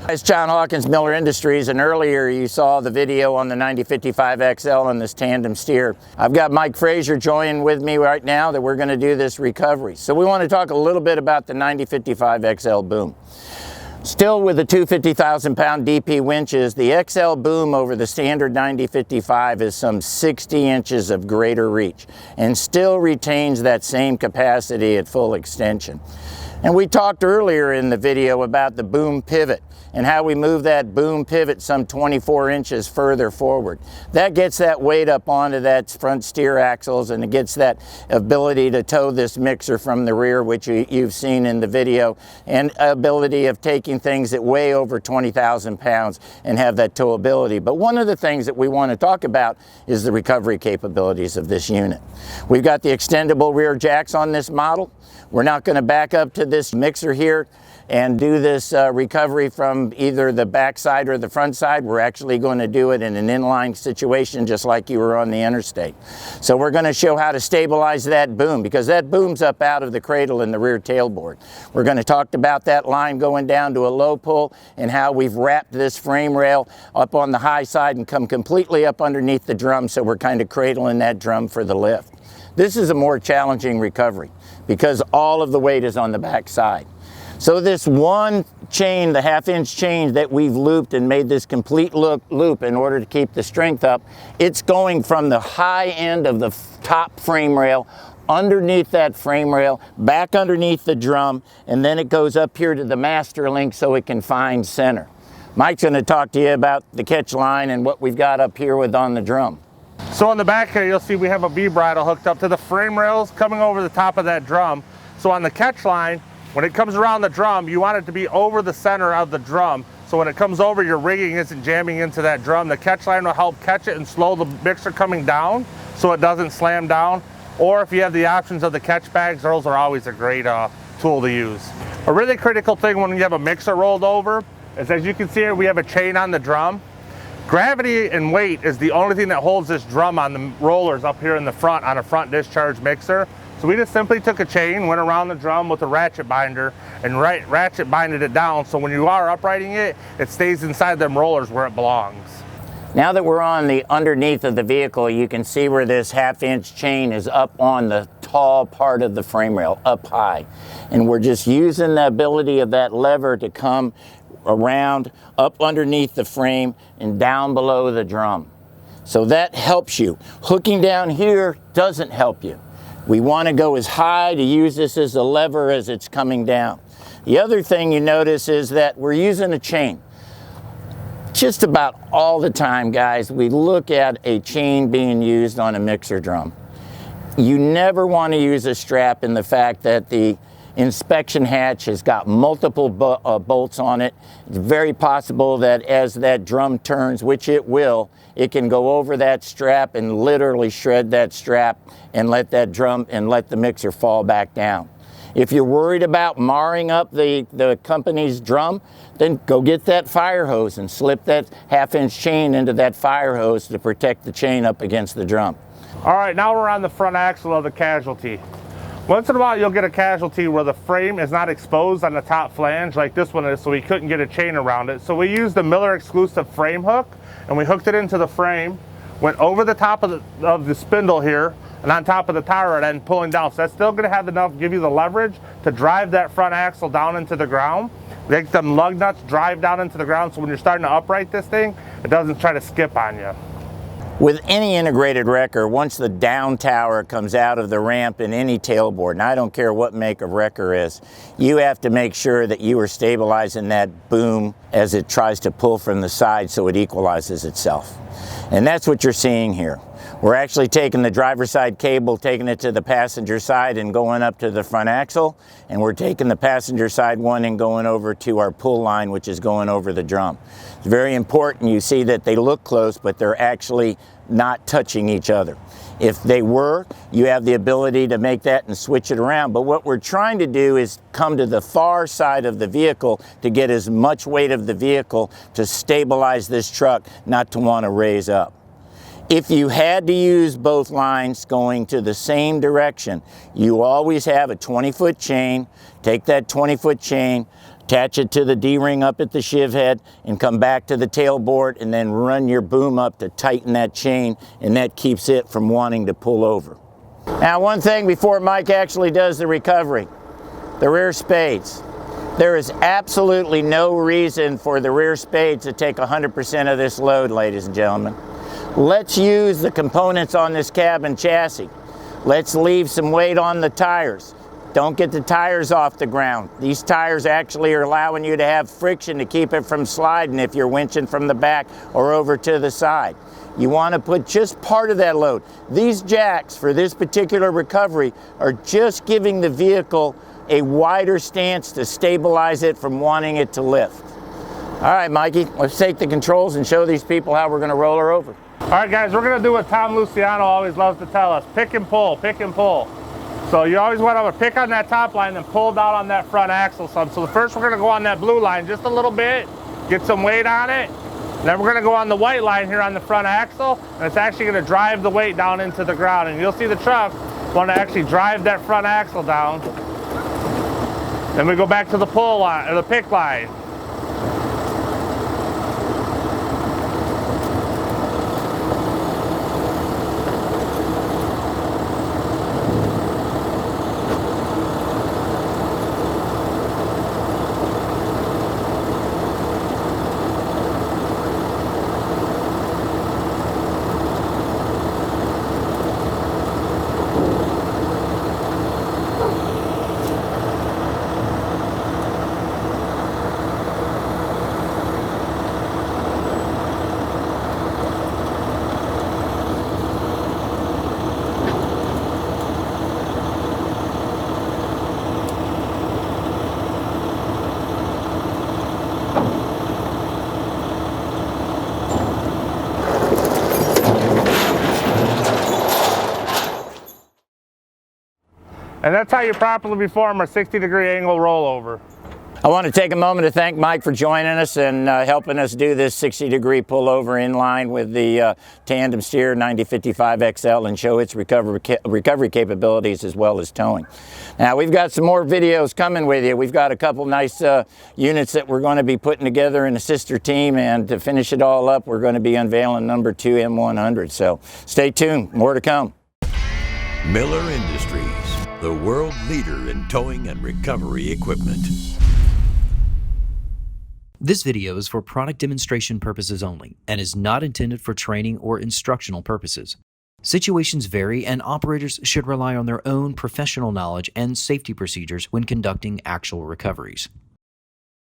It's John Hawkins, Miller Industries, and earlier you saw the video on the 9055 XL and this tandem steer. I've got Mike Frazier joining with me right now that we're going to do this recovery. So we want to talk a little bit about the 9055 XL boom. Still with the 250,000 pound DP winches, the XL boom over the standard 9055 is some 60 inches of greater reach and still retains that same capacity at full extension. And we talked earlier in the video about the boom pivot and how we move that boom pivot some 24 inches further forward. That gets that weight up onto that front steer axles, and it gets that ability to tow this mixer from the rear, which you've seen in the video, and ability of taking things that weigh over 20,000 pounds and have that towability. But one of the things that we want to talk about is the recovery capabilities of this unit. We've got the extendable rear jacks on this model. We're not going to back up to this mixer here and do this recovery from either the back side or the front side. We're actually going to do it in an inline situation, just like you were on the interstate. So we're going to show how to stabilize that boom, because that boom's up out of the cradle in the rear tailboard. We're going to talk about that line going down to a low pull and how we've wrapped this frame rail up on the high side and come completely up underneath the drum, so we're kind of cradling that drum for the lift. This is a more challenging recovery because all of the weight is on the back side. So this one chain, the half-inch chain that we've looped and made this complete loop in order to keep the strength up, it's going from the high end of the top frame rail underneath that frame rail, back underneath the drum, and then it goes up here to the master link so it can find center. Mike's going to talk to you about the catch line and what we've got up here with on the drum. So on the back here, you'll see we have a B-bridle hooked up to the frame rails coming over the top of that drum. So on the catch line, when it comes around the drum, you want it to be over the center of the drum. So when it comes over, your rigging isn't jamming into that drum. The catch line will help catch it and slow the mixer coming down so it doesn't slam down. Or if you have the options of the catch bags, those are always a great tool to use. A really critical thing when you have a mixer rolled over is, as you can see here, we have a chain on the drum. Gravity and weight is the only thing that holds this drum on the rollers up here in the front on a front discharge mixer. So we just simply took a chain, went around the drum with a ratchet binder, and ratchet binded it down, so when you are uprighting it, it stays inside them rollers where it belongs. Now that we're on the underneath of the vehicle, you can see where this half-inch chain is up on the tall part of the frame rail, up high. And we're just using the ability of that lever to come around, up underneath the frame, and down below the drum. So that helps you. Hooking down here doesn't help you. We want to go as high to use this as a lever as it's coming down. The other thing you notice is that we're using a chain. Just about all the time, guys, we look at a chain being used on a mixer drum. You never want to use a strap in the fact that the inspection hatch has got multiple bolts on it. It's very possible that as that drum turns, which it will, it can go over that strap and literally shred that strap and let that drum and let the mixer fall back down. If you're worried about marring up the company's drum, then go get that fire hose and slip that half-inch chain into that fire hose to protect the chain up against the drum. All right, now we're on the front axle of the casualty. Once in a while, you'll get a casualty where the frame is not exposed on the top flange like this one is, so we couldn't get a chain around it. So we used the Miller exclusive frame hook, and we hooked it into the frame, went over the top of the spindle here, and on top of the tire, and then pulling down. So that's still going to have enough, give you the leverage to drive that front axle down into the ground. Make them lug nuts drive down into the ground, so when you're starting to upright this thing, it doesn't try to skip on you. With any integrated wrecker, once the down tower comes out of the ramp in any tailboard, and I don't care what make of wrecker is, you have to make sure that you are stabilizing that boom as it tries to pull from the side so it equalizes itself. And that's what you're seeing here. We're actually taking the driver's side cable, taking it to the passenger side and going up to the front axle, and we're taking the passenger side one and going over to our pull line, which is going over the drum. It's very important you see that they look close, but they're actually not touching each other. If they were, you have the ability to make that and switch it around. But what we're trying to do is come to the far side of the vehicle to get as much weight of the vehicle to stabilize this truck, not to want to raise up. If you had to use both lines going to the same direction, you always have a 20-foot chain. Take that 20-foot chain, Attach it to the D-ring up at the shiv head and come back to the tailboard and then run your boom up to tighten that chain, and that keeps it from wanting to pull over. Now, one thing before Mike actually does the recovery, the rear spades. There is absolutely no reason for the rear spades to take 100% of this load, ladies and gentlemen. Let's use the components on this cab and chassis. Let's leave some weight on the tires. Don't get the tires off the ground. These tires actually are allowing you to have friction to keep it from sliding if you're winching from the back or over to the side. You want to put just part of that load. These jacks for this particular recovery are just giving the vehicle a wider stance to stabilize it from wanting it to lift. All right, Mikey, let's take the controls and show these people how we're going to roll her over. All right, guys, we're going to do what Tom Luciano always loves to tell us: pick and pull, pick and pull. So you always want to pick on that top line and pull down on that front axle some. So first we're going to go on that blue line just a little bit, get some weight on it. Then we're going to go on the white line here on the front axle, and it's actually going to drive the weight down into the ground. And you'll see the truck want to actually drive that front axle down. Then we go back to the pull line, or the pick line. And that's how you properly perform a 60-degree angle rollover. I want to take a moment to thank Mike for joining us and helping us do this 60-degree pullover in line with the tandem steer 9055 XL and show its recovery capabilities as well as towing. Now, we've got some more videos coming with you. We've got a couple nice units that we're going to be putting together in a sister team, and to finish it all up, we're going to be unveiling number 2 M100. So stay tuned, more to come. Miller Industries, the world leader in towing and recovery equipment. This video is for product demonstration purposes only and is not intended for training or instructional purposes. Situations vary, and operators should rely on their own professional knowledge and safety procedures when conducting actual recoveries.